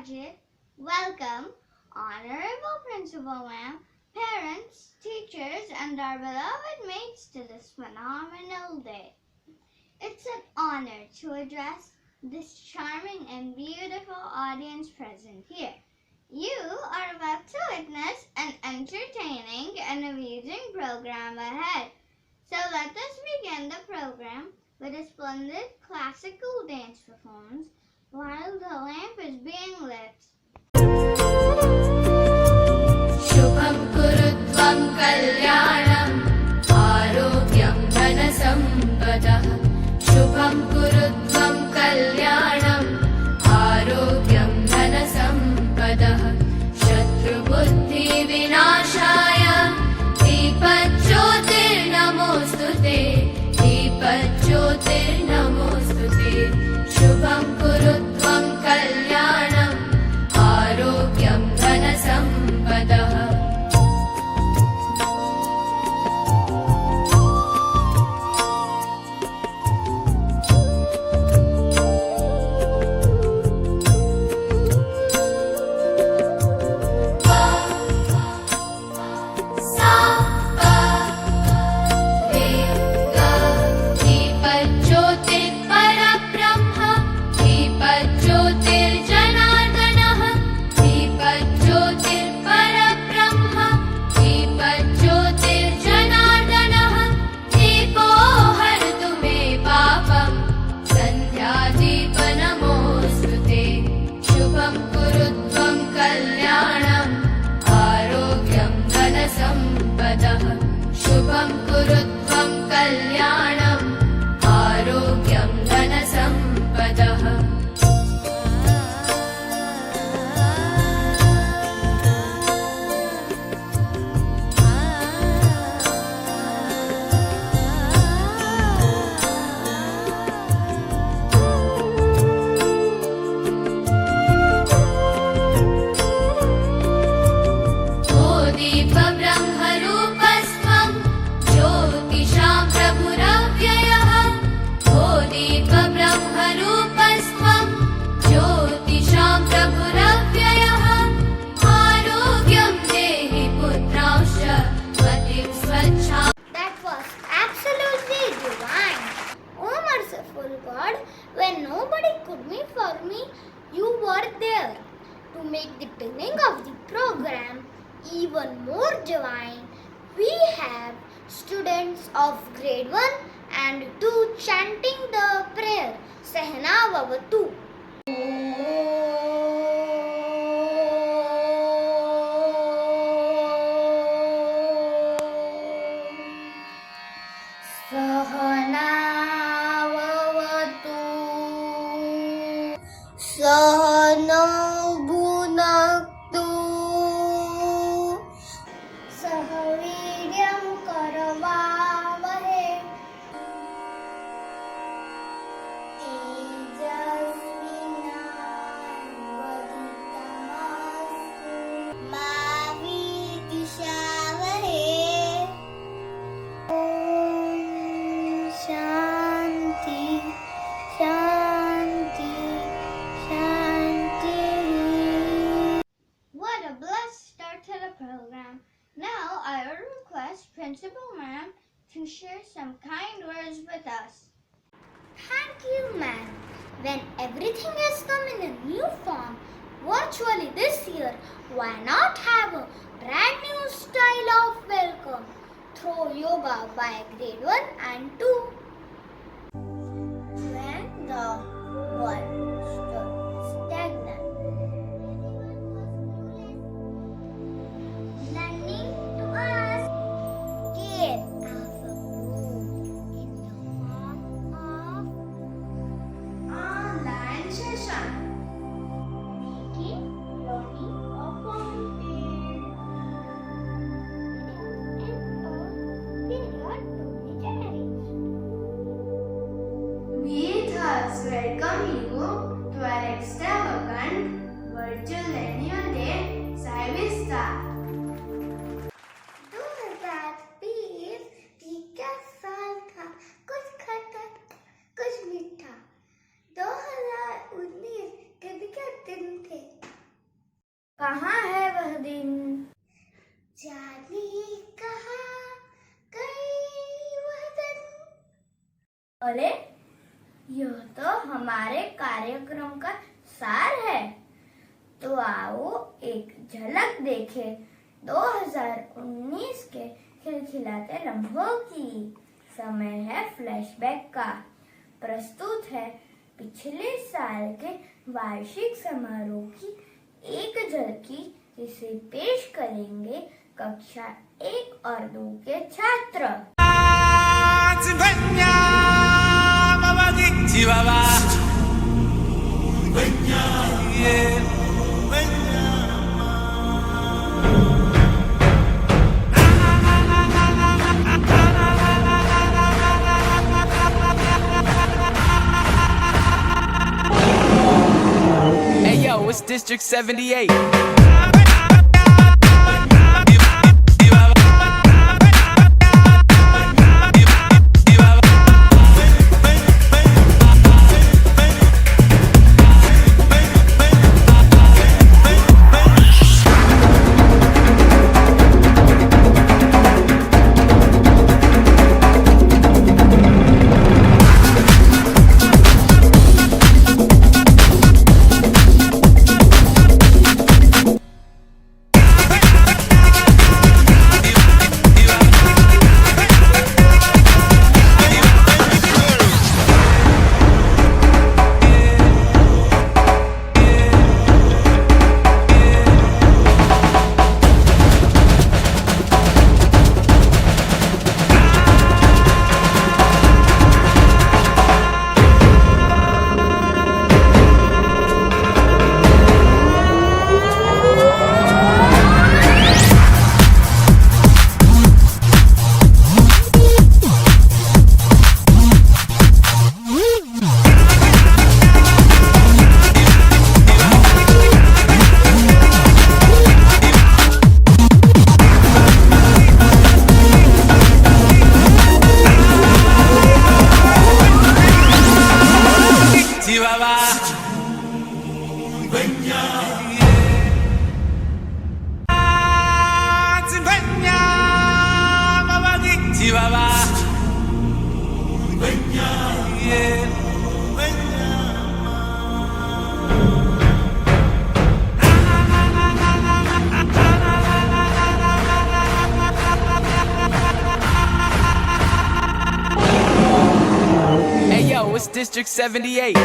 Sajid. Welcome, Honorable Principal Ma'am, parents, teachers, and our beloved mates to this phenomenal day. It's an honor to address this charming and beautiful audience present here. You are about to witness an entertaining and amusing program ahead. So let us begin the program with a splendid classical dance performance while the lamp is being lit. शुभं कुरुत्वं कल्याणम् आरोग्यं धनसम्पदः शुभं कुरुत्वं कल्याणम् आरोग्यं धनसम्पदः शत्रुबुद्धिविनाशाय दीपज्योतिर्नमोऽस्तुते दीपज्योतिर्नमोऽस्तुते शुभं कुरुत्वं कल्याणम् आरोग्यं धनसम्पदः शुभं कुरुत्वं कल्याणम् आरोग्यं धनसम्पदः God, when nobody could be for me, you were there to make the beginning of the program even more divine. We have students of grade 1 and 2 chanting the prayer Sehna Vavatu. सहनो भुनक्तु सह वीर्यं करवावहै तेजस्विनावधीतमस्तु मा विद्विषावहै ॐ शान्ति शान्ति What a blessed start to the program. Now I will request Principal Ma'am to share some kind words with us. Thank you, ma'am. When everything has come in a new form, virtually this year, why not have a brand new style of welcome through yoga by grade 1 and 2? When the world stood stagnant, learning to ask care of a book in the form of online session, making learning a fountain and a period to be cherished. We thus welcome you आओ एक झलक देखें 2019 के खिलखिलाते लम्हों की। समय है flashback का। प्रस्तुत है पिछले साल के वार्षिक समारोह की एक झलकी, जिसे पेश करेंगे कक्षा 1 और 2 के छात्र। Hey yo, it's District 78. Hey yo, it's District 78.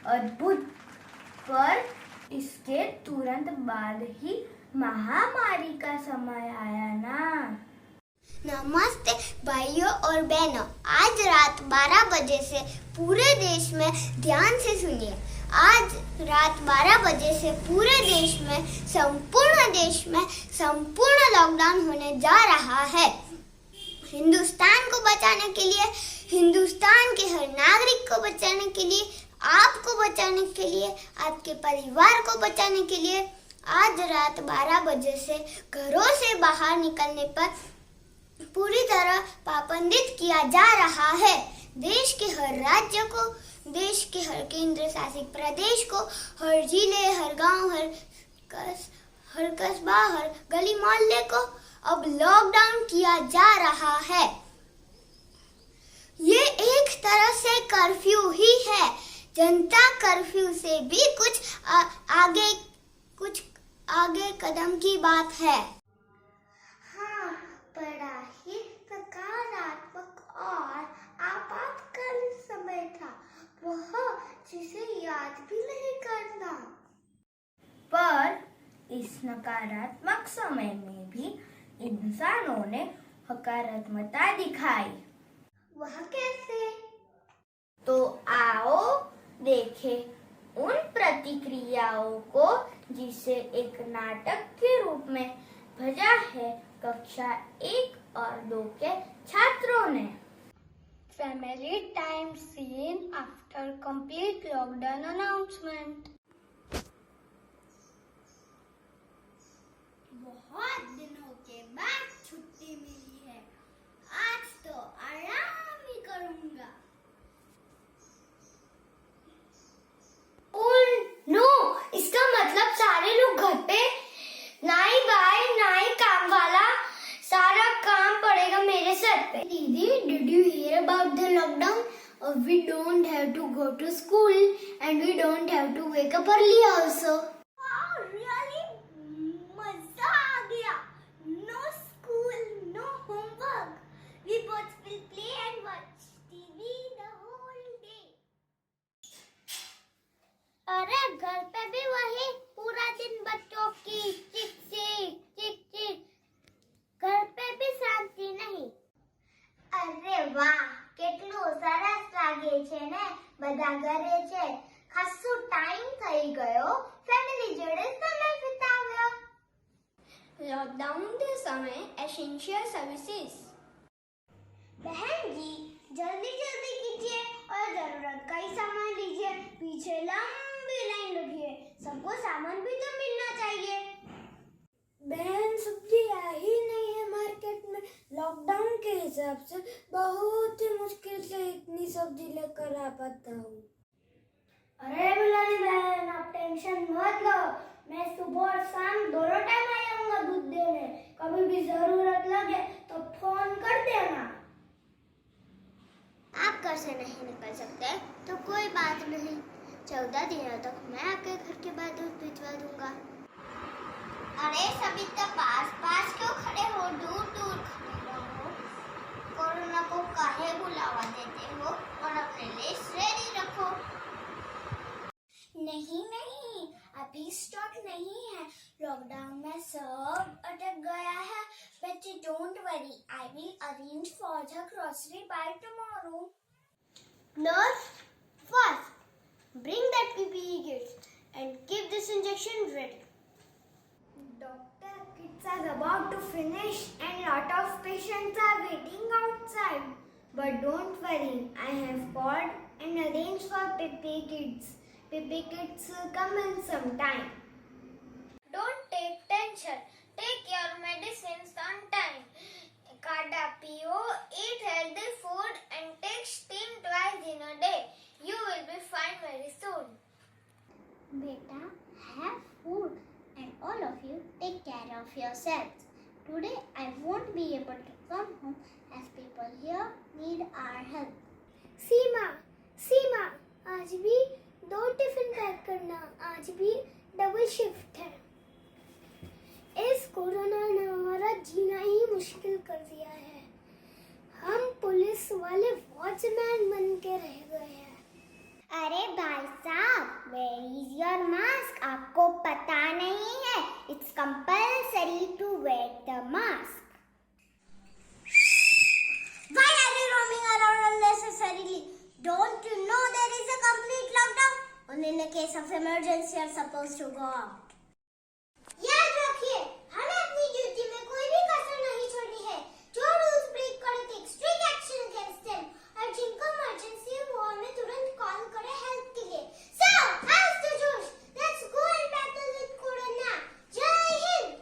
अद्भुत, पर इसके तुरंत बाद ही महामारी का समय आया ना। नमस्ते भाइयों और बहनों, आज रात 12 बजे से पूरे देश में ध्यान से सुनिए। आज रात 12 बजे से पूरे देश में संपूर्ण लॉकडाउन होने जा रहा है। हिंदुस्तान को बचाने के लिए, हिंदुस्तान के हर नागरिक को बचाने के लिए, आपको बचाने के लिए, आपके परिवार को बचाने के लिए आज रात 12 बजे से घरों से बाहर निकलने पर पूरी तरह पाबंदित किया जा रहा है। देश के हर राज्य को देश के हर केंद्र शासित प्रदेश को, हर जिले, हर गांव, हर कस्बा, हर गली मोहल्ले को अब लॉकडाउन किया जा रहा है। ये एक तरह से कर्फ्यू ही है। जनता कर्फ्यू से भी कुछ आगे कदम की बात है। हाँ, बड़ा ही सकारात्मक और आपातकालीन समय था, वह जिसे याद भी नहीं करना। पर इस नकारात्मक समय में भी इंसानों ने सकारात्मकता दिखाई। वह कैसे? तो आओ देखें उन प्रतिक्रियाओं को जिसे एक नाटक के रूप में भेजा है कक्षा 1 और 2 के छात्रों ने। Family time scene after complete lockdown announcement. बहुत दिनों के बाद छुट्टी मिली है, आज तो आराम ही करूंगा। नो, इसका मतलब सारे लोग घर पे, नाई बाई नाई काम वाला, सारा काम पड़ेगा मेरे सर पे। दीदी, did you hear about the lockdown? We don't have to go to school and we don't have to wake up early also. Wow, really? मजा आ गया। No school, no homework. We both will play and watch TV the whole day. अरे घर पे भी वही पूरा दिन बच्चों की चिक चिक, घर पे भी शांति नहीं। अरे वाह, કેટલું સરસ લાગે છે ને, બધા ઘરે છે, ખાસું ટાઈમ થઈ ગયો, ફેમિલી જોડે સમય વિતાવ્યો। लॉकडाउन के समय एसेंशियल सर्विसेज। बहन जी, जल्दी जल्दी कीजिए और जरूरत का ही सामान लीजिए, पीछे लंबी लाइन लगी है, सबको सामान भी तो मिलना चाहिए। बहन, सब्जी आई नहीं है मार्केट में, लॉकडाउन के हिसाब से बहुत ही मुश्किल से इतनी सब्जी लेकर आ पाता हूँ। अरे बुलानी बहन, आप टेंशन मत लो, मैं सुबह और शाम दोनों टाइम आ जाऊंगा दूध देने, कभी भी जरूरत लगे तो फोन कर देना। आप घर से नहीं निकल सकते तो कोई बात नहीं, 14 दिनों तक मैं आपके घर के बाद दूध भिजवा दूंगा। अरे सभी तो पास क्यों खड़े हो, दूर दूर खड़े रहो। कोरोना को काहे बुलावा देते हो और अपने लिस्ट रेडी रखो। नहीं, अभी स्टार्ट नहीं है, लॉकडाउन में सब अटक गया है। बच्चे don't worry, I will arrange for the grocery by tomorrow. Nurse, first bring that PPE kits and keep this injection ready. Doctor, kits are about to finish and lot of patients are waiting outside. But don't worry, I have called and arranged for PPE kits. PPE kits will come in some time. Don't take tension. Take your medicines on time. Kada piyo, eat healthy food and take steam twice in a day. You will be fine very soon. Beta, have food and all of you take care of yourselves. Today I won't be able to come home as people here need our help. सीमा, आज भी 2 tiffin pack करना, आज भी double shift है। इस corona ने हमारा जीना ही मुश्किल कर दिया है। हम पुलिस वाले वॉचमैन बन के रह गए हैं। अरे भाई साहब, वेयर इज योर मास्क? आपको पता नहीं है, it's compulsory to wear the mask. Why are you roaming around unnecessarily? Don't you know there is a complete lockdown? Only in a case of emergency are supposed to go out. याद रखिए, हमें अपनी duty में कोई भी कसर नहीं छोड़नी है। जो रूल्स ब्रेक करे take strict action against them, और जिनको इमरजेंसी है वो हमें तुरंत कॉल करे हेल्प के लिए। So, how's the Josh? Let's go and battle with Corona. जय हिंद।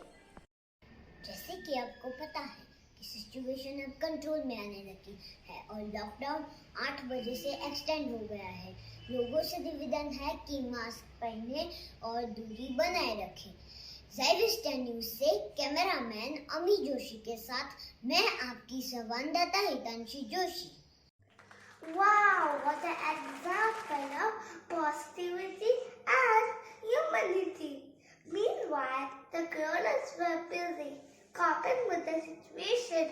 जैसे कि आपको पता है, कि सिचुएशन अब कंट्रोल में आने लगी है और लॉकडाउन 8 बजे से एक्सटेंड हो गया है। लोगों से निवेदन है कि मास्क पहने और दूरी बनाए रखें। ज़ायरिस्टा न्यूज़ से कैमरामैन अमी जोशी के साथ मैं आपकी संवाददाता हितांशी Joshi. Wow, what an example of positivity and humanity. Meanwhile, the girls were busy coping with the situation.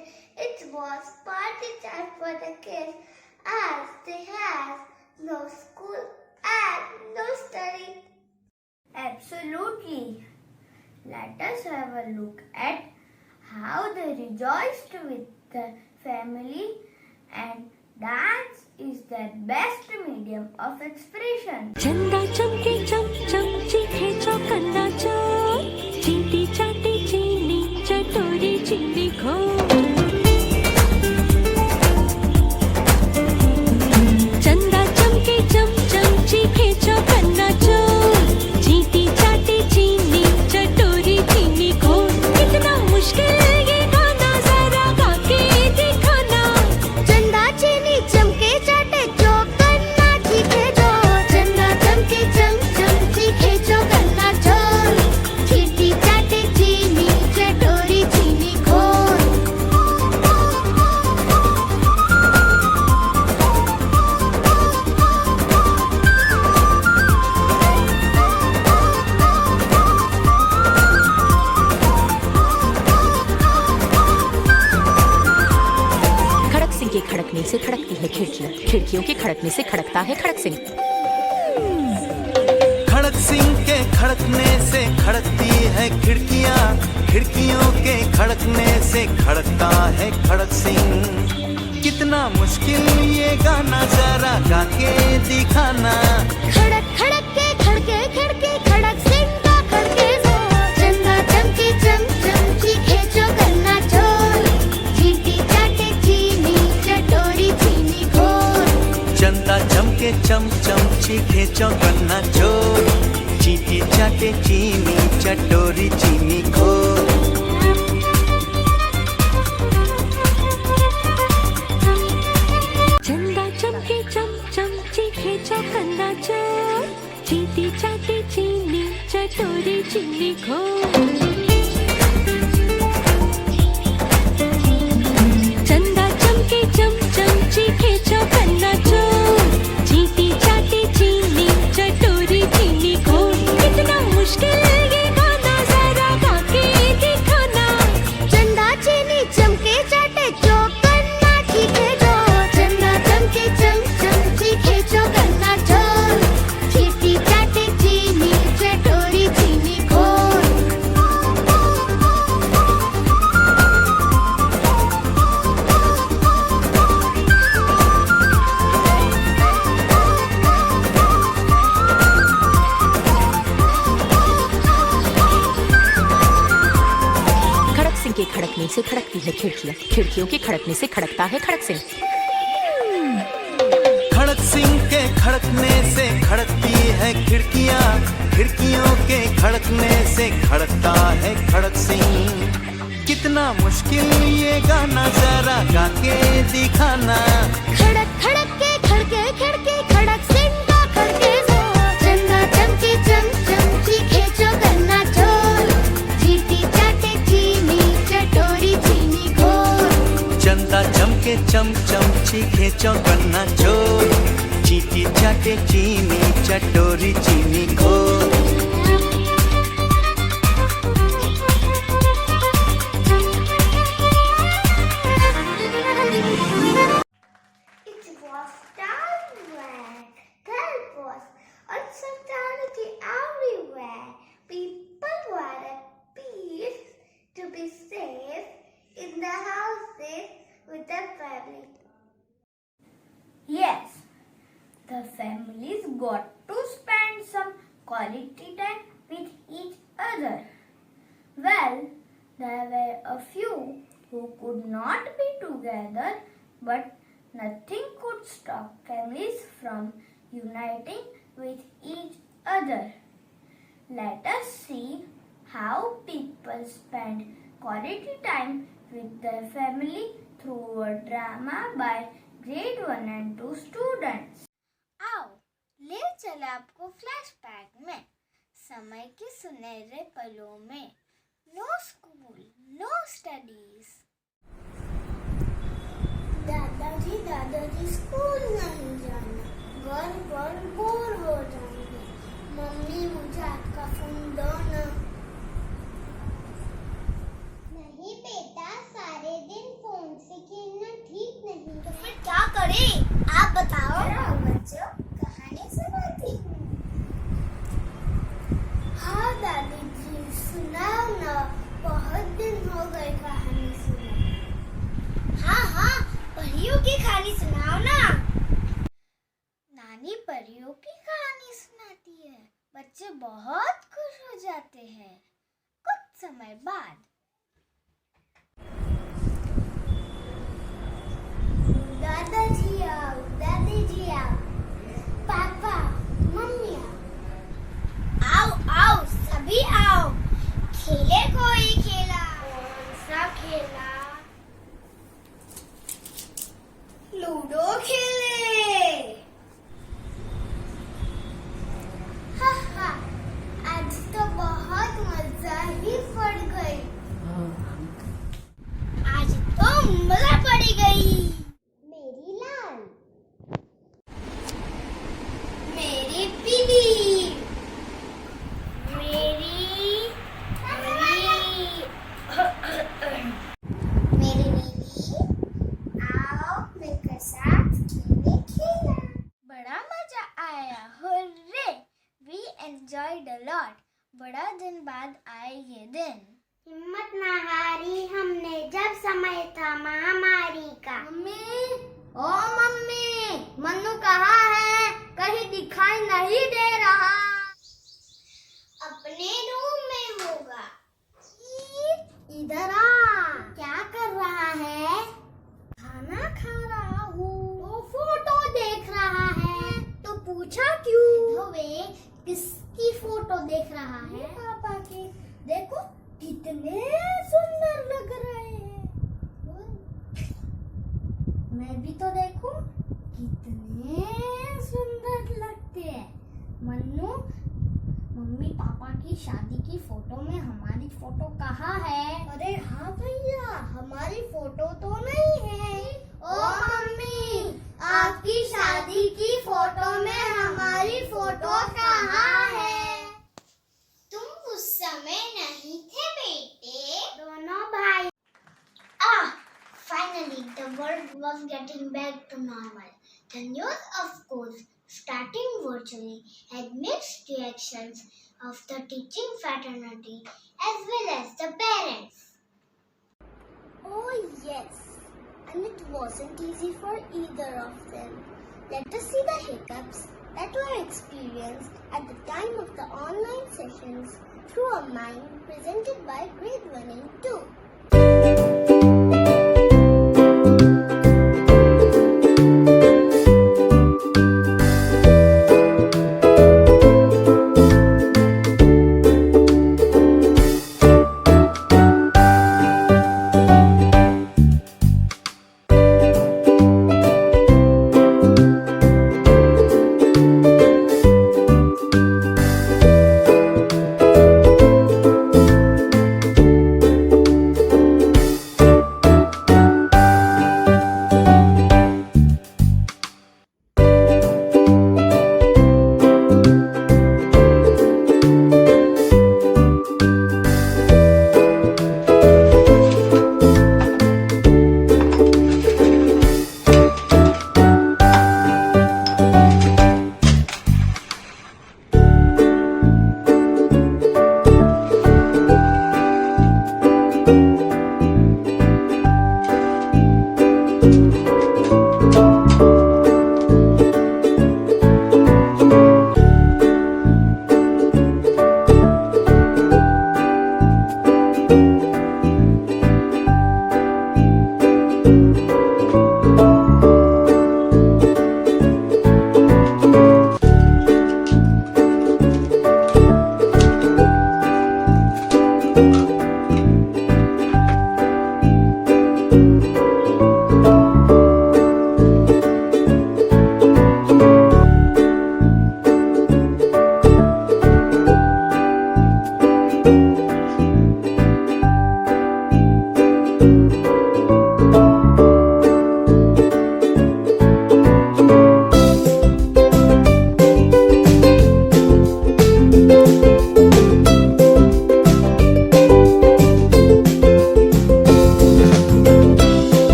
It was party time for the kids as they had no school and no study. Absolutely. Let us have a look at how they rejoiced with the family, and dance is their best medium of expression. चंदा चमके चम चम चीखे चौकन्ना चोर चींटी चाटी चीनी चटोरी चीनी खो चंदा चमके चम चम चीखे चौकन्ना चोर चींटी चाटी चीनी चटोरी चीनी खो कितना मुश्किल ये गाना जरा गा के दिखाना चंदा चीनी चमके चाटे चौकन्ना चीखे जो चंदा चमके चम चम चीखे चौकन्ना चोर चीटी चाटे चीनी चटोरी चीनी खोर। खड़क सिंह के खड़कने से खड़कती है खिड़कियां खिड़कियों के खड़कने से खड़कता है खड़क सिंह खड़क सिंह के खड़कने से खड़कती है खिड़कियां खिड़कियों के खड़कने से खड़कता है खड़क सिंह कितना मुश्किल ये गाना जरा गा के दिखाना खड़क खड़क के खड़के खड़के खड़क सिंह का खड़के जोर चंदा चमके चम चम चीखे चौकन्ना चोर चीटी चाटे चीनी चटोरी चीनी खोर। चंदा चमके चम चम चीखे चौकन्ना चोर चीटी चाटे चीनी चटोरी चीनी खो चंदा चमके चम चम चीखे चौकन्ना चोर चीटी चाटी चीनी चटोरी चीनी खो चंदा चमके चम चम चीखे चौकन्ना चोर चीटी चाटी चीनी चटोरी चीनी खो कितना मुश्किल ये गाना जरा गा के दिखाना चंदा चीनी चमके चाटे चौकन्ना चीखे जो चंदा चमके चम चम चीखे चौकन्ना चोर चीटी चाटे चीनी चटोरी चीनी खोर। खड़क सिंह के खड़कने से खड़कती है खिड़कियां खिड़कियों के खड़कने से खड़कता है खड़क सिंह खड़क सिंह के खड़कने से खड़कती है खिड़कियां खिड़कियों के खड़कने से खड़कता है खड़क सिंह कितना मुश्किल ये गाना जरा गा के दिखाना खड़क खड़क के खड़के खड़के खड़क सिंह का खड़के जोर चंदा चमके चम चम चीखे चौकन्ना चोर चीटी चाटे चीनी चटोरी चीनी खोर। चंदा चमके चम चम चीखे चौकन्ना चोर चीटी चाटे चीनी चटोरी चीनी खो It was time when there was uncertainty everywhere. People were at peace to be safe in their houses with their family. Yes, the families got to spend some quality time with each other. Well, there were a few who could not be together, but nothing could stop families from uniting with each other. Let us see how people spend quality time with their family through a drama by grade 1 and 2 students. आओ ले चले आपको flashback में समय के सुनहरे पलों में. No school, no studies. दादाजी स्कूल नहीं जाना, घर पर बोर हो जाएंगे. मम्मी मुझे आपका फोन दो ना. नहीं बेटा, सारे दिन फोन से खेलना ठीक नहीं. तो फिर क्या करें आप बताओ. बच्चों कहानी सुनाती हूँ. हाँ दादी जी सुनाओ ना, बहुत दिन हो गए कहानी सुना. हाँ परियों की कहानी सुनाओ ना. नानी परियों की कहानी सुनाती है. बच्चे बहुत खुश हो जाते हैं. कुछ समय बाद दादाजी आओ, दादी जी आओ, पापा मम्मी आओ, सभी आओ. खेले कोई खेला. कौन सा खेला. लूडो खेले. आज तो बहुत मजा ही पड़ गई. आज तो मजा पड़ गई. मेरी लाल, मेरी पीली, मेरी नीली. आओ मेरे साथ खेला. बड़ा मजा आया. Hurray, we enjoyed a lot. बड़ा दिन बाद आए ये दिन. हिम्मत ना हारी हमने जब समय था महामारी का. ओ मम्मी, मन्नू कहाँ है? कहीं दिखाई नहीं दे रहा. अपने रूम में होगा. इधर आ. क्या कर रहा है? खाना खा रहा हूँ. तो फोटो देख रहा है. तो पूछा क्यों? वे किसकी फोटो देख रहा है? पापा की. देखो कितने सुंदर लग रहे हैं. मैं भी तो देखूं कितने सुंदर लगते हैं. मन्नू, मम्मी पापा की शादी की फोटो में हमारी फोटो कहाँ है? अरे हाँ भैया, हमारी फोटो तो नहीं है. ओ मम्मी, आपकी शादी की फोटो में हमारी फोटो कहाँ है? तुम उस समय नहीं थे बेटे. दोनों भाई. Finally, the world was getting back to normal. The news, of course, starting virtually, had mixed reactions of the teaching fraternity as well as the parents. Oh yes, and it wasn't easy for either of them. Let us see the hiccups that were experienced at the time of the online sessions through a mime presented by grade 1 and 2.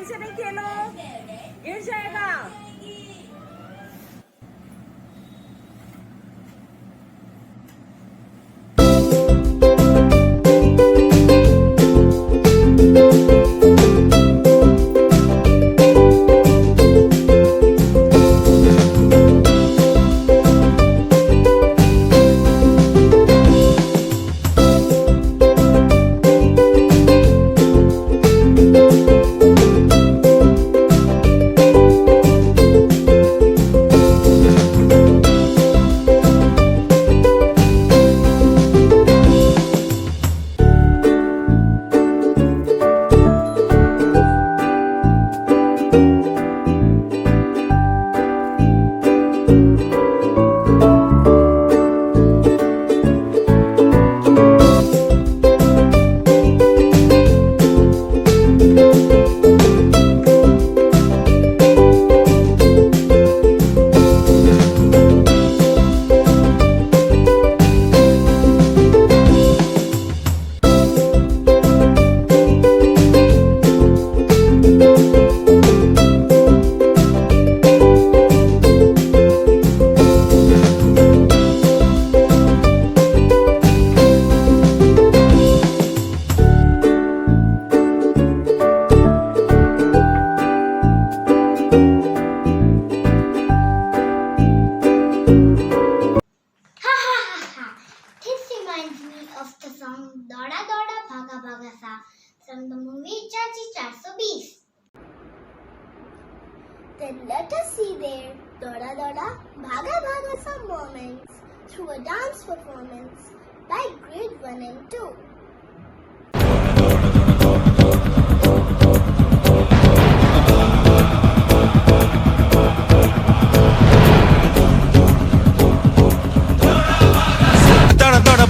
पानी से नहीं खेलो, गिर जाएगा। of the song Doda Doda Bhaga Bhaga Sa from the movie Chachi 420. Then let us see their Doda Doda Bhaga Bhaga Sa moments through a dance performance by grade 1 and 2.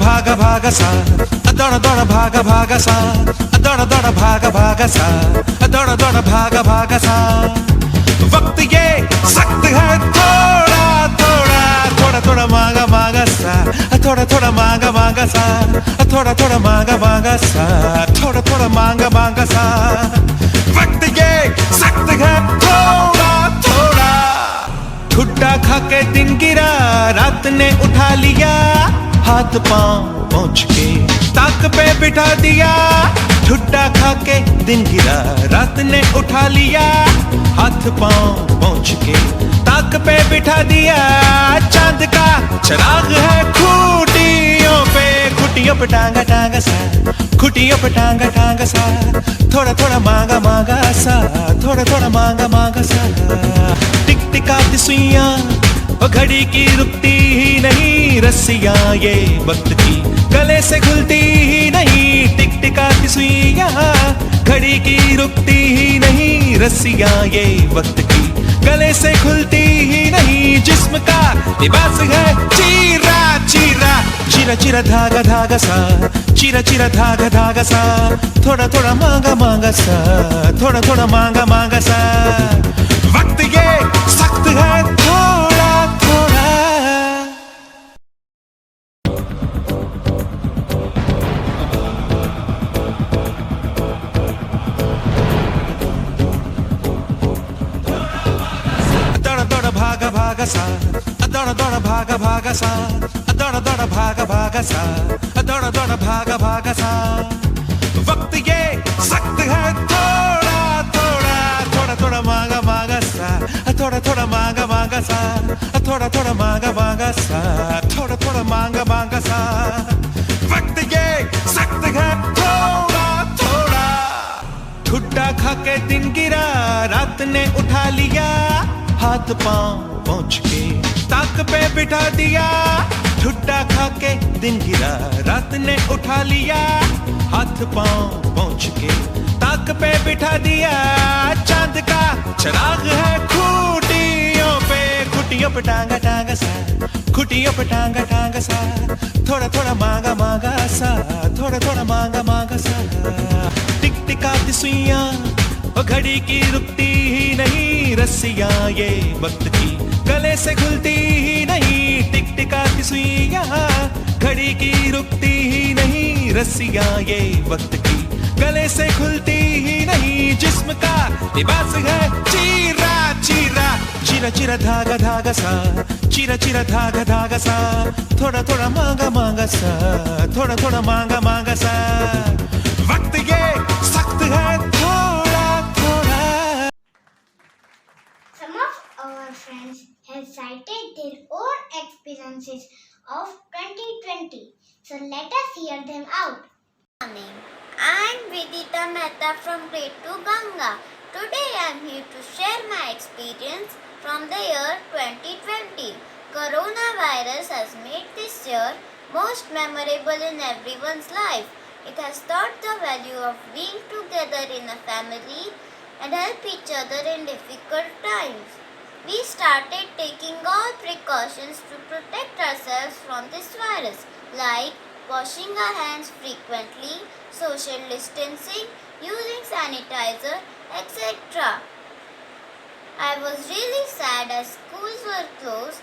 भागा भागा सा दौड़ दौड़ भागा भागा सा दौड़ दौड़ भागा भागा सा दौड़ दौड़ भागा भागा सा वक्त ये सख्त है थोड़ा थोड़ा थोड़ा थोड़ा मांगा मांगा सा थोड़ा थोड़ा मांगा मांगा सा थोड़ा थोड़ा मांगा मांगा सा थोड़ा थोड़ा मांगा मांगा सा वक्त ये सख्त है थोड़ा थोड़ा ठुड्डा खा के दिन गिरा रात ने उठा लिया हाथ पांव पहुंच के ताक पे बिठा दिया ठुड्डा खा के दिन गिरा रात ने उठा लिया हाथ पांव पहुंच के ताक पे बिठा दिया चांद का चिराग है खुटियों पे टांगा टांगा सा खुटियों पे टांगा टांगा सा थोड़ा थोड़ा मांगा मांगा सा थोड़ा थोड़ा मांगा मांगा सा टिक टिकाती सुइयां वो घड़ी की रुकती ही नहीं रस्सियां ये वक्त की गले से खुलती ही नहीं टिक टिकाती सुइयां घड़ी की रुकती ही नहीं रस्सियां ये वक्त की गले से खुलती ही नहीं जिस्म का लिबास है चीरा चीरा चीरा चीरा धागा धागा सा चीरा चीरा धागा धागा सा थोड़ा थोड़ा मांगा मांगा सा थोड़ा थोड़ा मांगा मांगा सा वक्त ये सख्त है थोड़ा थोड़ा दौड़ दौड़ भागा भागा सा दौड़ दौड़ भागा भागा सा दौड़ दौड़ भागा भागा सा दौड़ दौड़ भागा भागा सा वक्त ये सख्त है थोड़ा थोड़ा थोड़ा थोड़ा मांगा मांगा सा थोड़ा थोड़ा मांगा मांगा सा थोड़ा थोड़ा मांगा मांगा सा थोड़ा थोड़ा मांगा मांगा सा वक्त ये सख्त है थोड़ा थोड़ा ठुड्डा खा के दिन गिरा रात ने उठा लिया हाथ पांव पहुंच के ताक पे बिठा दिया ठुड्डा खा के दिन गिरा रात ने उठा लिया हाथ पांव पहुंच के ताक पे बिठा दिया चांद का चिराग है खुटियों पे टांगा टांगा सा खुटियों पे टांगा टांगा सा थोड़ा थोड़ा मांगा मांगा सा थोड़ा थोड़ा मांगा मांगा सा टिक टिकाती सुइयां वो घड़ी की रुकती ही नहीं रस्सियां ये वक्त की गले से खुलती ही नहीं टिक टिकाती सुइयां घड़ी की रुकती ही नहीं रस्सियां ये वक्त की गले से खुलती ही नहीं जिस्म का बस है चीरा चीरा चीरा चीरा धागा धागा सा चीरा चीरा धागा धागा सा थोड़ा थोड़ा मांगा मांगा सा थोड़ा थोड़ा मांगा मांगा सा वक्त ये सख्त है थोड़ा थोड़ा. Some of our friends have cited their own experiences of 2020. So let us hear them out. Morning. I'm Vidita Mehta from grade 2 Ganga. Today I'm here to share my experience from the year 2020. Coronavirus has made this year most memorable in everyone's life. It has taught the value of being together in a family and help each other in difficult times. We started taking all precautions to protect ourselves from this virus, like washing our hands frequently, social distancing, using sanitizer, etc. I was really sad as schools were closed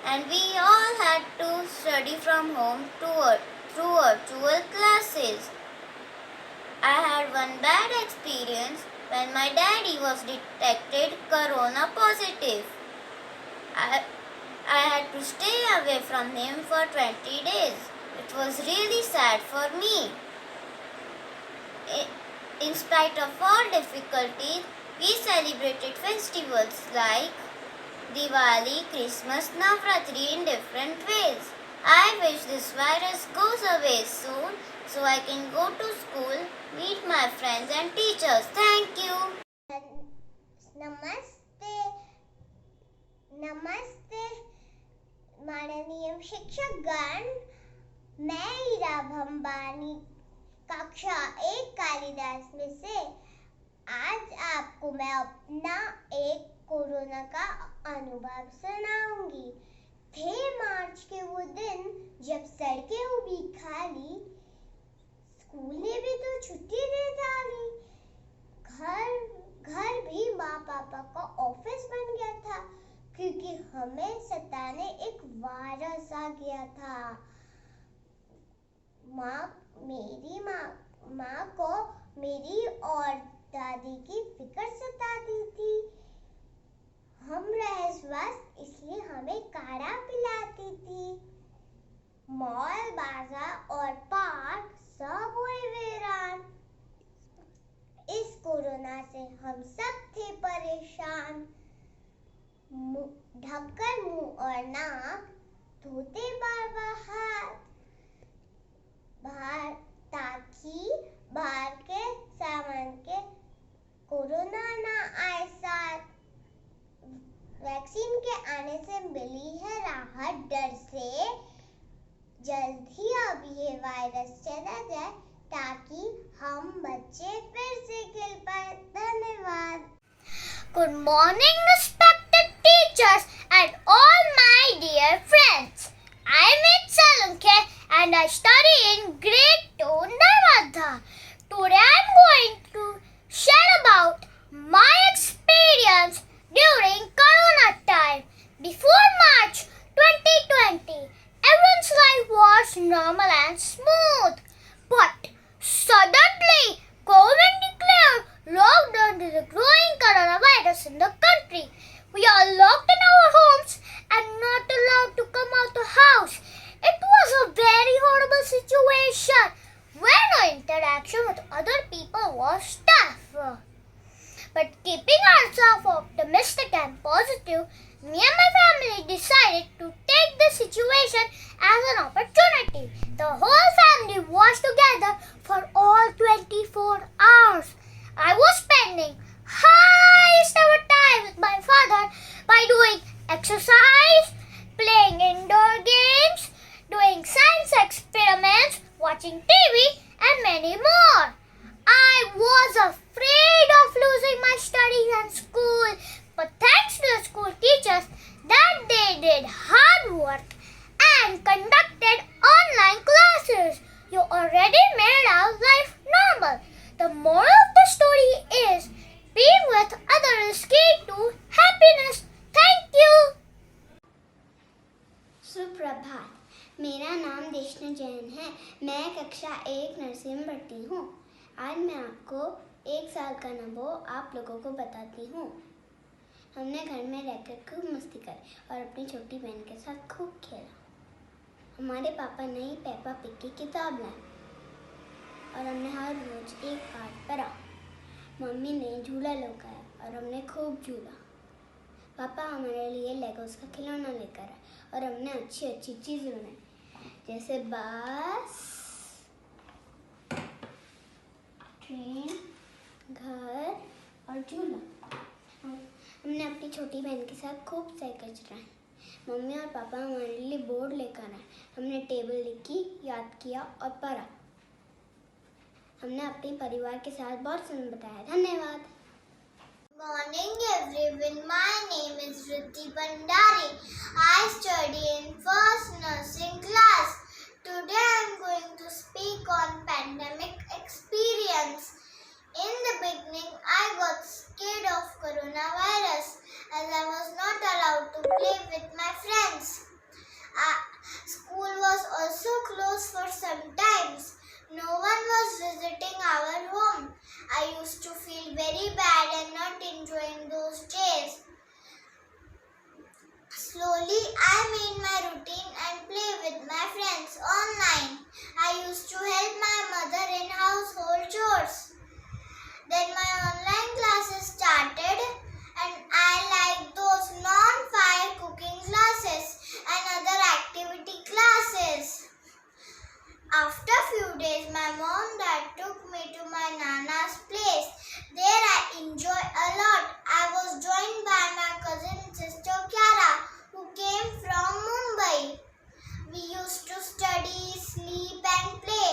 and we all had to study from home through virtual classes. I had one bad experience when my daddy was detected corona positive. I had to stay away from him for 20 days. It was really sad for me. In spite of all difficulties, we celebrated festivals like Diwali, Christmas, Navratri in different ways. I wish this virus goes away soon so I can go to school, meet my friends and teachers. Thank you. नमस्ते माननीय शिक्षकगण. मैं ईरा भंबानी कक्षा 1 कालिदास में से आज आपको मैं अपना एक कोरोना का अनुभव सुनाऊंगी. थे मार्च के वो दिन जब सड़कें हुई खाली, स्कूल ने भी तो छुट्टी दे डाली, घर भी माँ पापा का ऑफिस बन गया था क्योंकि हमें सताने एक वायरस आ गया था. मेरी माँ को मेरी और दादी की फिक्र सताती थी. हम रहे स्वस्थ इसलिए हमें काढ़ा पिलाती थी. मॉल, बाजार और पार्क सब हुए वीरान. इस कोरोना से हम सब थे परेशान. ढककर मुंह और नाक धोते बार हाथ ताकि बाहर के सामान के कोरोना ना आए साथ. वैक्सीन के आने से मिली है राहत डर से. जल्द ही अब ये वायरस चला जाए ताकि हम बच्चे फिर से खेल पाए. धन्यवाद. Good morning, respected teachers and all my dear friends. I'm Itza Lunke and I study in grade 2 Narmada. Today I'm going to share about my experience during Corona time. Before March 2020, everyone's life was normal and smooth. But suddenly, government declared lockdown due to the growing coronavirus in the country. We are locked in our homes and not allowed to come out the house. It was a very horrible situation where no interaction with other people was tough. But keeping ourselves optimistic and positive, me and my family decided to take the situation as an opportunity. The whole family was together for all 24 hours. I was spending highest ever time with my father by doing exercise, playing indoor games, doing science experiments, watching TV and many more. I was afraid of losing my studies and school, but thanks to the school teachers that they did hard work and conducted online classes, you already made our life normal. The moral of the story is being with others is key to happiness. Thank you. सुप्रभात. मेरा नाम देशना जैन है. मैं कक्षा 1 nursery में पढ़ती हूँ. आज मैं आपको 1 साल का नबो आप लोगों को बताती हूँ। हमने घर में रहकर खूब मस्ती करी और अपनी छोटी बहन के साथ खूब खेला। हमारे पापा नई पेपा पिग की किताब लाए और हमने हर रोज एक पाठ पढ़ा। मम्मी ने झूला लगाया और हमने खूब झूला। पापा हमारे लिए लेगोस का खिलौना लेकर आए और हमने अच्छी अच्छी चीज़ें बनाई, जैसे बस, ट्रेन, घर और झूला। हमने अपनी छोटी बहन के साथ खूब साइकिल चलाए। मम्मी और पापा हमारे लिए बोर्ड लेकर आए। हमने टेबल लिखी, याद किया और पढ़ा। हमने अपने परिवार के साथ बहुत समय बिताया। धन्यवाद। Morning everyone, my name is Riddhi Bhandari. I study in first nursing class. Today I am going to speak on pandemic experience. In the beginning, I got scared of coronavirus as I was not allowed to play with my friends. School was also closed for some times. No one was visiting our home. I used to feel very bad and not enjoying those days. Slowly, I made my routine and play with my friends online. I used to help my mother in household chores. Then my online classes started and I liked those non-fire cooking classes and other activity classes. After few days, my mom and dad took me to my Nana's place. There I enjoyed a lot. I was joined by my cousin sister Kiara, who came from Mumbai. We used to study, sleep and play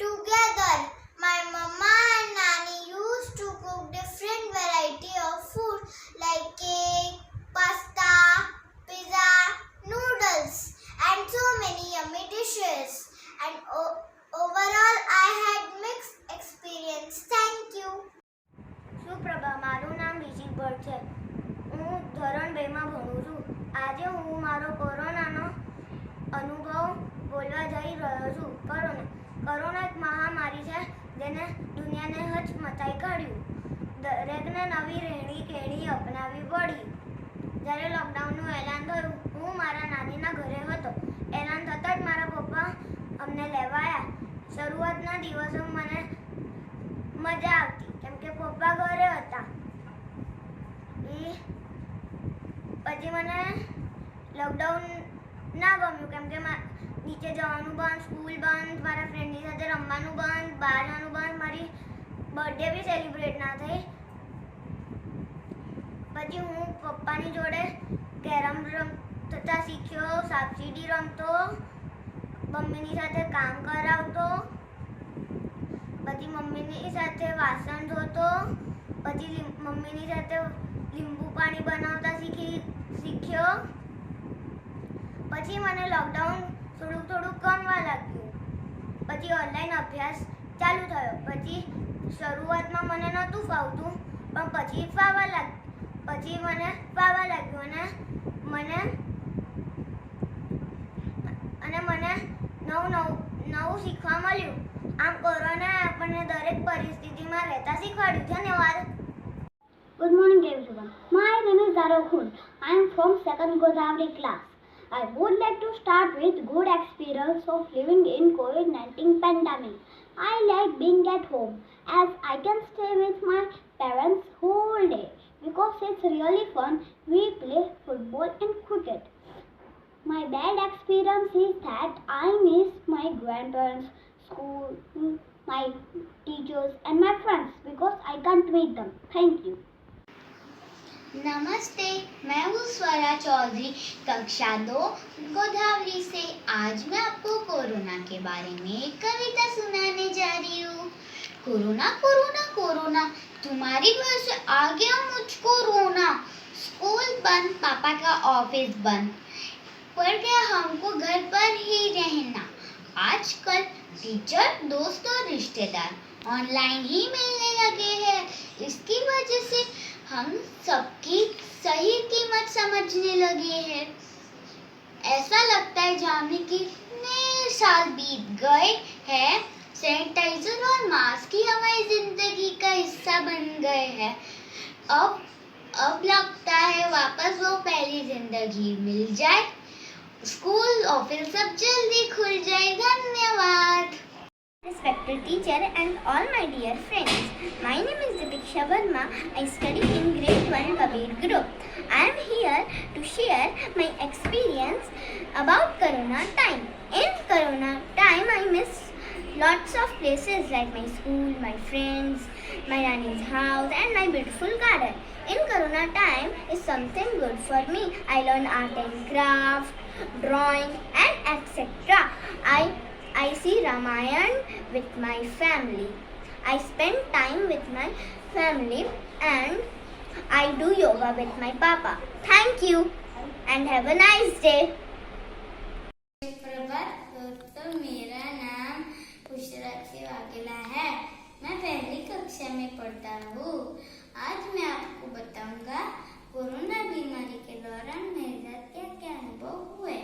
together. My mama and Nani used to cook different variety of food like cake, pasta, pizza, noodles and so many yummy dishes. And overall, I had mixed experience. Thank you. સુપ્રભા, મારું નામ રિષિક ભટ્ટ છે. હું ધોરણ 2માં ભણું છું. આજે હું મારો કોરોનાનો અનુભવ બોલવા જઈ રહ્યો છું. કોરોના એક મહામારી છે જેને દુનિયાને હચમચાઈ કાઢ્યું. દરેકને નવી રહેણી કહેણી અપનાવી પડી. જ્યારે લોકડાઉનનું એલાન થયું, હું મારા નાનીના ઘરે હતો. એલાન થતાં જ મારા પપ્પા અમને લેવા આવ્યા. શરૂઆતના દિવસો મને મજા આવતી કેમ કે પપ્પા ઘરે હતા. પછી મને લોકડાઉન ના ગમ્યું કેમ કે નીચે જવાનું બંધ, સ્કૂલ બંધ, મારા ફ્રેન્ડની સાથે રમવાનું બંધ, બહાર જવાનું બંધ, મારી બર્થડે બી સેલિબ્રેટ ના થઈ. પછી હું પપ્પાની જોડે કેરમ રમતા શીખ્યો, સાપસીડી રમતો, મમ્મીની સાથે કામ કરાવતો, પછી મમ્મીની સાથે વાસણ ધોતો, પછી મમ્મીની સાથે લીંબુ પાણી બનાવતા શીખ્યો. પછી મને લોકડાઉન થોડું ગમવા લાગ્યું. પછી ઓનલાઈન અભ્યાસ ચાલુ થયો. પછી શરૂઆતમાં મને નહોતું ફાવતું પણ પછી મને ફાવવા લાગ્યું અને મને નવું શીખવા મળ્યું. આમ કોરોનાએ આપણને દરેક પરિસ્થિતિમાં રહેતા શીખવાડ્યું. ધન્યવાદ. Good morning everyone. My name is Zaro Khun. I am from 2nd Godavari class. I would like to start with good experience of living in COVID-19 pandemic. I like being at home as I can stay with my parents whole day because it's really fun. We play football and cricket. My bad experience is that I miss my grandparents, school, my teachers and my friends because I can't meet them. Thank you. नमस्ते, मैं हूँ स्वरा चौधरी, कक्षा 2 गोदावरी से। आज मैं आपको corona के बारे में एक कविता सुनाने जा रही हूँ। कोरोना कोरोना कोरोना, तुम्हारी वजह से आ गया मुझको रोना। स्कूल बंद, पापा का ऑफिस बंद, पड़ गया हमको घर पर ही रहना। आजकल टीचर, दोस्त और रिश्तेदार ऑनलाइन ही मिलने लगे हैं। इसकी वजह से हम सबकी सही कीमत समझने लगे हैं। ऐसा लगता है जाने कितने साल बीत गए हैं। सैनिटाइजर और मास्क ही हमारी जिंदगी का हिस्सा बन गए हैं। अब लगता है वापस वो पहली जिंदगी मिल जाए। स्कूल ऑफिस सब जल्दी खुल जाए। धन्यवाद। Respected teacher and all my dear friends, my name is Dipiksha Verma. I study in grade 1 Kabir Group. I am here to share my experience about Corona time. In Corona time, I miss lots of places like my school, my friends, my nanny's house and my beautiful garden. In Corona time is something good for me. I learn art and craft, drawing and etc. I see Ramayan with my family. I spend time with my family and I do yoga with my papa. Thank you and have a nice day. सुप्रभात दोस्तों, मेरा नाम पुष्पराज वाघेला है। मैं पहली कक्षा में पढ़ता हूँ। आज मैं आपको बताऊंगा कोरोना बीमारी के दौरान मेरे साथ क्या क्या अनुभव हुए।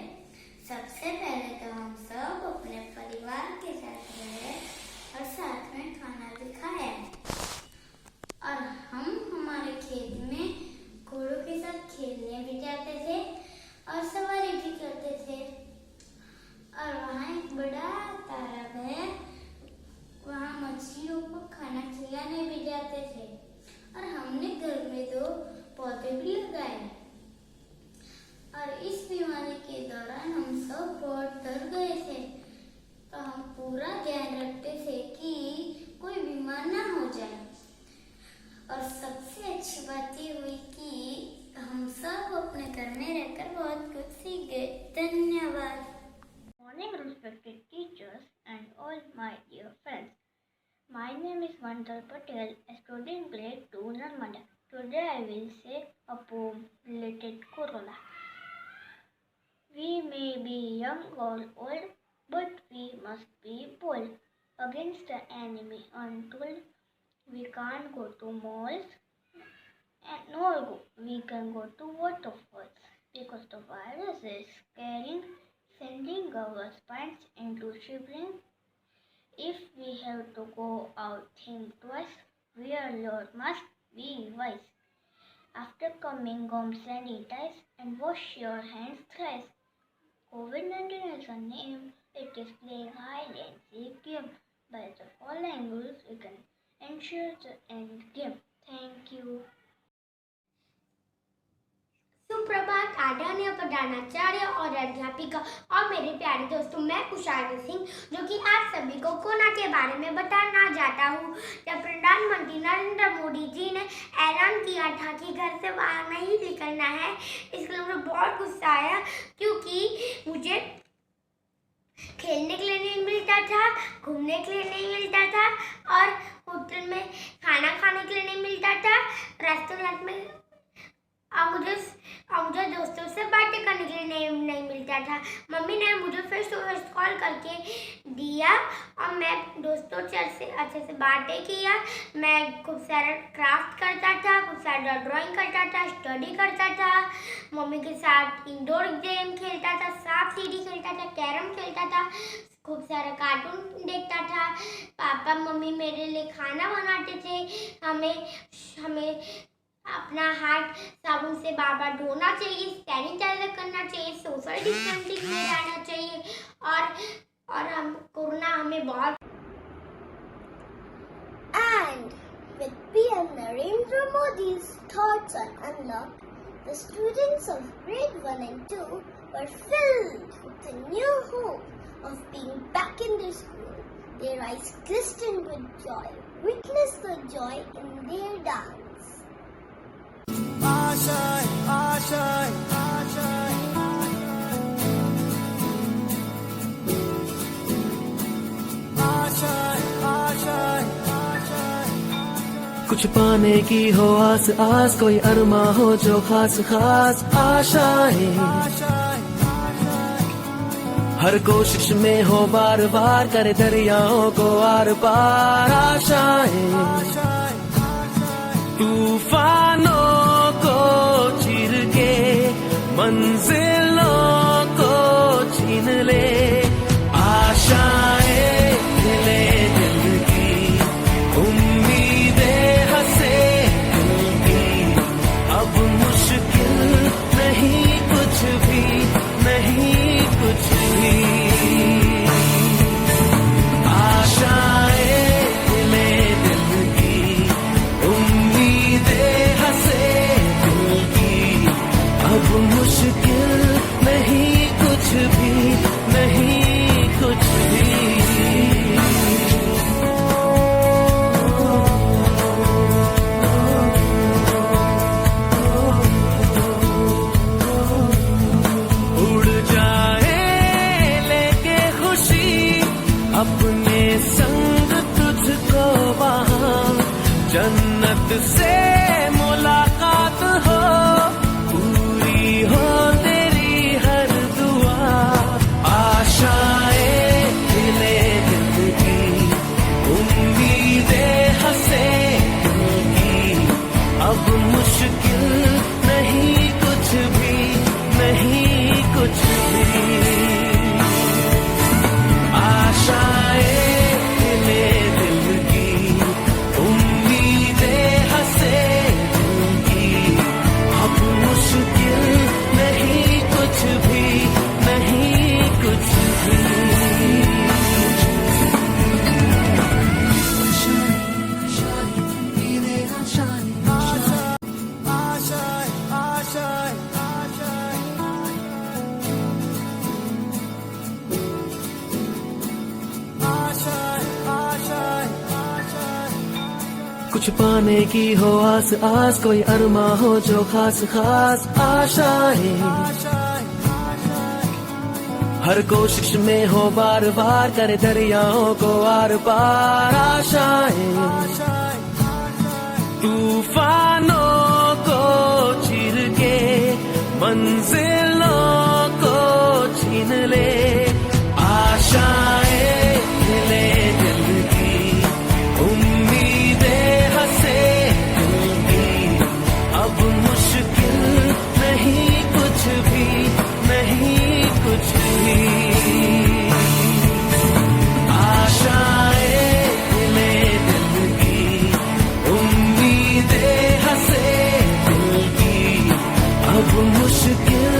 सबसे पहले तो हम सब अपने परिवार के साथ रहे और साथ में खाना भी खाया और हम हमारे खेत में घोड़ों के साथ खेलने भी जाते थे और सवारी भी करते थे। और वहाँ एक बड़ा तालाब है, वहाँ मछलियों को खाना खिलाने भी जाते थे और हमने घर में 2 पौधे भी लगाए। और इस बीमारी के दौरान हम सब बहुत डर गए थे, तो हम पूरा ध्यान रखते थे कि कोई बीमार ना हो जाए। और सबसे अच्छी बात ये हुई कि हम सब अपने घर में रहकर बहुत कुछ सीख गए। धन्यवाद। Morning, respected teachers and all my dear friends. My name is Mandal Patel, a student in grade 2 Narmada. Today I will say a poem related to Corona. We may be young or old, but we must be bold against the enemy untold. We can't go to malls, and nor we can go to waterfalls because the virus is scaring, sending our spines into shivering. If we have to go out, think twice. Wear your mask, be wise. After coming home, sanitize and wash your hands thrice. COVID-19 is a name. It is playing hide and seek game. By the following rules, we can ensure the end game. Thank you. सुप्रभात आदरणीय प्रधानाचार्य और अध्यापिका और मेरे प्यारे दोस्तों, मैं कुशाल सिंह जो कि आप सभी को कोरोना के बारे में बताना चाहता हूँ। जब प्रधानमंत्री नरेंद्र मोदी जी ने ऐलान किया था कि घर से बाहर नहीं निकलना है, इसलिए मुझे बहुत गुस्सा आया क्योंकि मुझे खेलने के लिए नहीं मिलता था, घूमने के लिए नहीं मिलता था और होटल में खाना खाने के लिए नहीं मिलता था, रेस्टोरेंट में मुझे दोस्तों से बातें करने के लिए नहीं मिलता था। मम्मी ने मुझे फेस टू फेस कॉल करके दिया और मैं दोस्तों से अच्छे से बातें किया। मैं खूब सारा क्राफ्ट करता था, खूब सारा ड्राइंग करता था, स्टडी करता था, मम्मी के साथ इंडोर गेम खेलता था, सांप सीढ़ी खेलता था, कैरम खेलता था, खूब सारा कार्टून देखता था। पापा मम्मी मेरे लिए खाना बनाते थे। हमें अपना हाथ साबुन से बार बार धोना चाहिए, सैनिटाइजर करना चाहिए, सोशल डिस्टेंसिंग में रहना चाहिए और हम कोरोना हमें बहुत। And with PM Narendra Modi's thoughts on unlock, the students of grade 1 and 2 were filled with a new hope of being back in their school. Their eyes glistened with joy. Witness the joy in their dance. आशाएं आशाएं आशाएं आशाएं आशाएं आशाएं कुछ पाने की हो आस आस, कोई अरमा हो जो खास खास। आशाएं हर कोशिश में हो बार बार, करे दरियाओं को आर पार। आशाएं तूफानों को चीर के मंजिलों को छीन ले। आशाएं दिले दिल की उम्मीदें हंसे जन्नत से मुलाकात हो, पूरी हो तेरी हर दुआ। आशाएं खिले दिल की, उम्मीदें हंसे दिल की, अब मुश्किल नहीं कुछ भी, नहीं कुछ भी। आशाएं खिले दिल की, उम्मीदें हंसे दिल की, अब मुश्किल नहीं कुछ भी, नहीं कुछ भी। कुछ पाने की हो आस आस, कोई अरमा हो जो खास खास आशाएं। हर कोशिश में हो बार बार, करे दरियाओं को आर पार। आशाएं तूफानों को चीर के मंजिलों को छीन ले। आशाएं खिले दिल की, उम्मीदें हंसे दिल की, अब मुश्किल नहीं कुछ भी, नहीं कुछ भी। आशाएं खिले दिल की, उम्मीदें हंसे दिल की, अब मुश्किल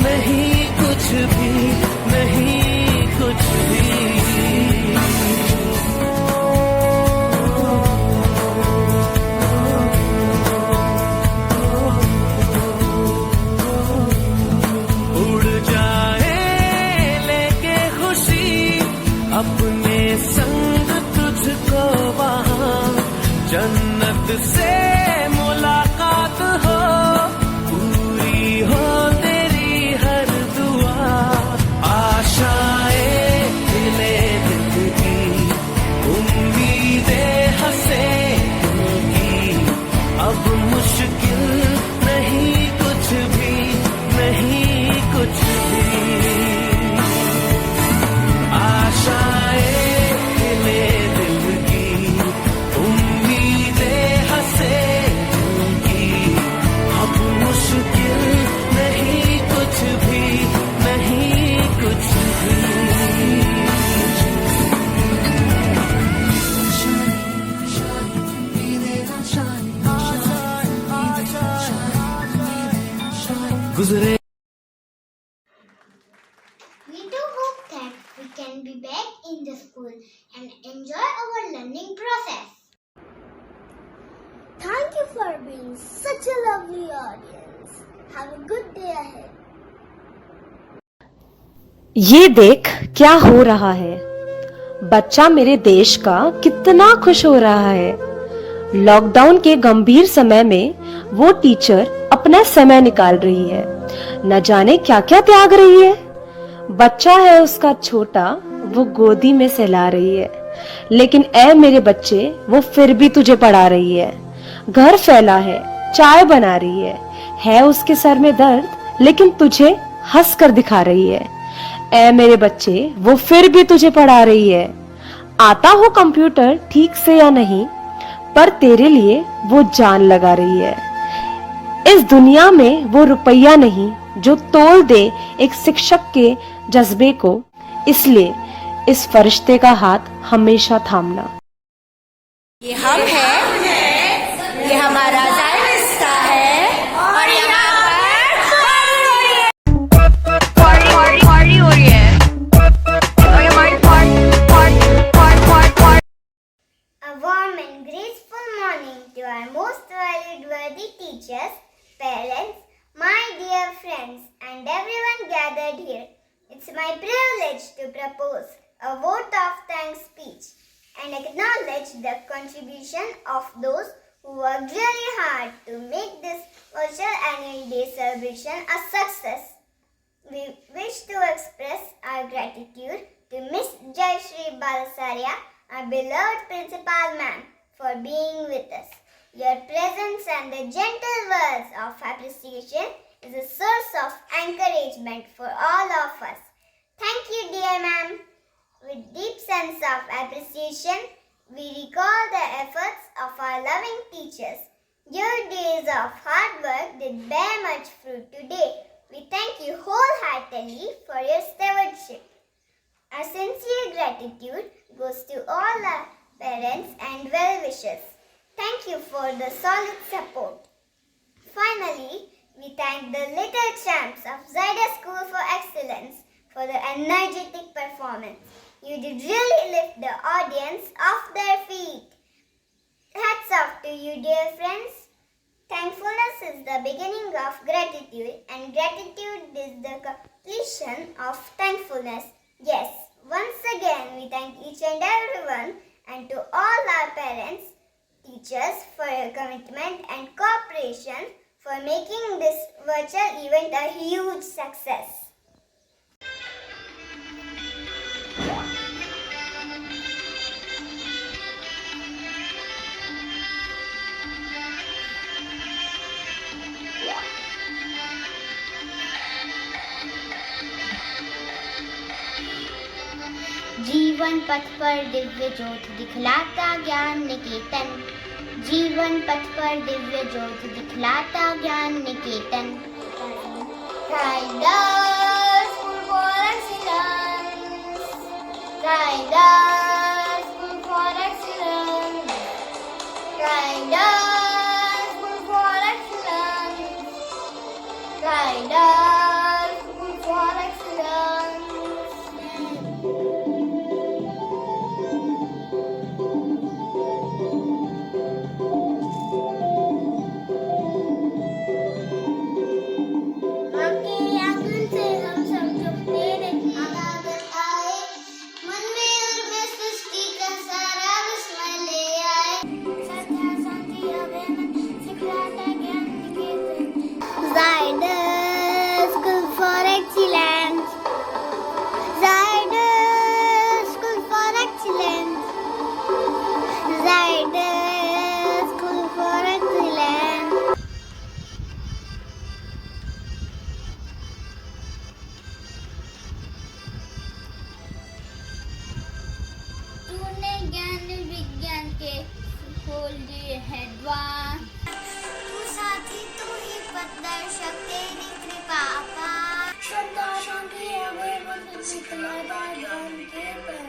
नहीं कुछ भी, नहीं कुछ भी। उड़ जाए लेके खुशी अपने संग तुझको वहाँ, जन्नत से मुलाकात हो, पूरी हो तेरी हर दुआ। आशाएं खिले दिल की, उम्मीदें हंसे दिल की, अब मुश्किल नहीं कुछ भी, नहीं कुछ भी। आशाएं खिले दिल की, उम्मीदें हंसे दिल की, अब मुश्किल नहीं कुछ भी, नहीं कुछ भी। गुजरे We do hope that we can be back in the school and enjoy our learning process. Thank you for being such a lovely audience. Have a good day ahead. ये देख क्या हो रहा है, बच्चा मेरे देश का कितना खुश हो रहा है। लॉकडाउन के गंभीर समय में वो टीचर अपना समय निकाल रही है, न जाने क्या क्या त्याग रही है। बच्चा है उसका छोटा, वो गोदी में सहला रही है, लेकिन ऐ मेरे बच्चे वो फिर भी तुझे पढ़ा रही है। घर फैला है, चाय बना रही है उसके सर में दर्द, लेकिन तुझे हंस कर दिखा रही है। ऐ मेरे बच्चे वो फिर भी तुझे पढ़ा रही है। आता हो कंप्यूटर ठीक से या नहीं, पर तेरे लिए वो जान लगा रही है। इस दुनिया में वो रुपया नहीं जो तोल दे एक शिक्षक के जज्बे को, इसलिए इस फरिश्ते का हाथ हमेशा थामना। ये हम हैं, ये हमारा जायरिस्ता है, और यहाँ पर पार्टी हो रही है। और ये हमारी A warm and graceful morning to our most valued worthy teachers, parents, my dear friends, and everyone gathered here. It's my privilege to propose a vote of thanks speech and acknowledge the contribution of those who worked really hard to make this virtual annual day celebration a success. We wish to express our gratitude to Miss Jayashree Balasarya, our beloved principal ma'am, for being with us. Your presence and the gentle words of appreciation is a source of encouragement for all of us. Thank you, dear ma'am. With deep sense of appreciation, we recall the efforts of our loving teachers. Your days of hard work did bear much fruit today. We thank you wholeheartedly for your stewardship. Our sincere gratitude goes to all our parents and well-wishers. Thank you for the solid support. Finally, we thank the little champs of Zyda School for Excellence for the energetic performance. You did really lift the audience off their feet. Hats off to you, dear friends. Thankfulness is the beginning of gratitude, and gratitude is the completion of thankfulness. Yes, once again we thank each and everyone, and to all our parents, teachers for your commitment and cooperation for making this virtual event a huge success. जीवन पथ पर दिव्य ज्योत दिखलाता ज्ञान निकेतन। जीवन पथ पर दिव्य ज्योत दिखलाता ज्ञान निकेतन। Riders, school for excellence. Riders, school for excellence. Riders, school for excellence. Riders, school for excellence. Zyda School for Excellence. Zyda School for Excellence. Zyda School for Excellence. तूने ज्ञान विज्ञान के खोल दिए हैं द्वार। तू साथी तू ही पथदर्शक तेरी कृपा अपार। श्रद्धा शांति अभय सिखलाता ज्ञान के पर।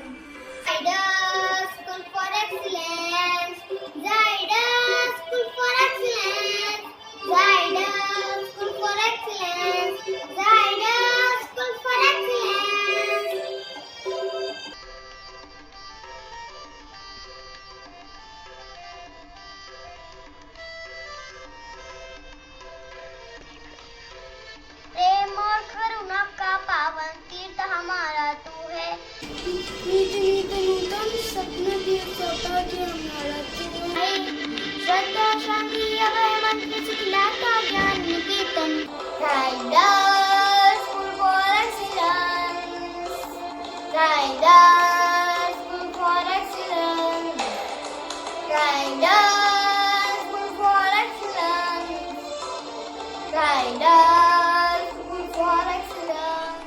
Zyda School for Excellence. Zyda School for Excellence. Zyda School for Excellence. Zyda School for Excellence. प्रेम और करुणा का पावन तीर्थ हमारा तू है। नीत नीत नूतन सपन तीर्थता जो हमारा तू है। श्रद्धा शांति अभय मंत्र सिखलाता ज्ञान निकेतन। Riders School for Excellence. Riders School for Excellence. Riders School for Excellence. Riders School for Excellence.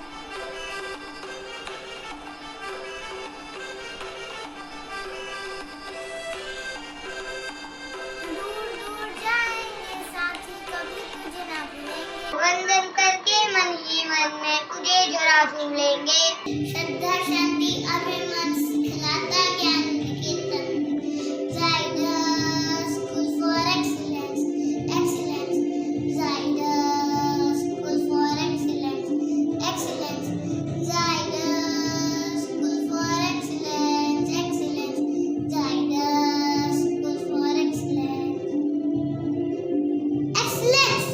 दूर दूर जाएंगे साथी कभी तुझे ना भूलेंगे। वंदन करके मन ही मन में तुझे जरा भूलेंगे। श्रद्धा शांति अभय मन सिखलाता ज्ञान निकेतन। Zyda School for Excellence. Excellence. Zyda School for Excellence. Excellence. Zyda School for Excellence. Excellence. Zyda School for Excellence. Excellence.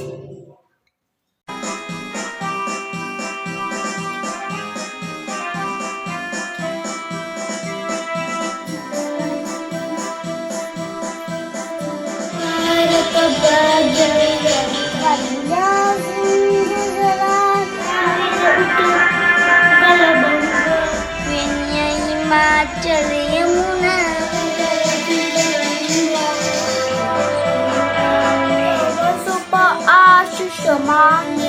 Himachal Yamuna शुमानि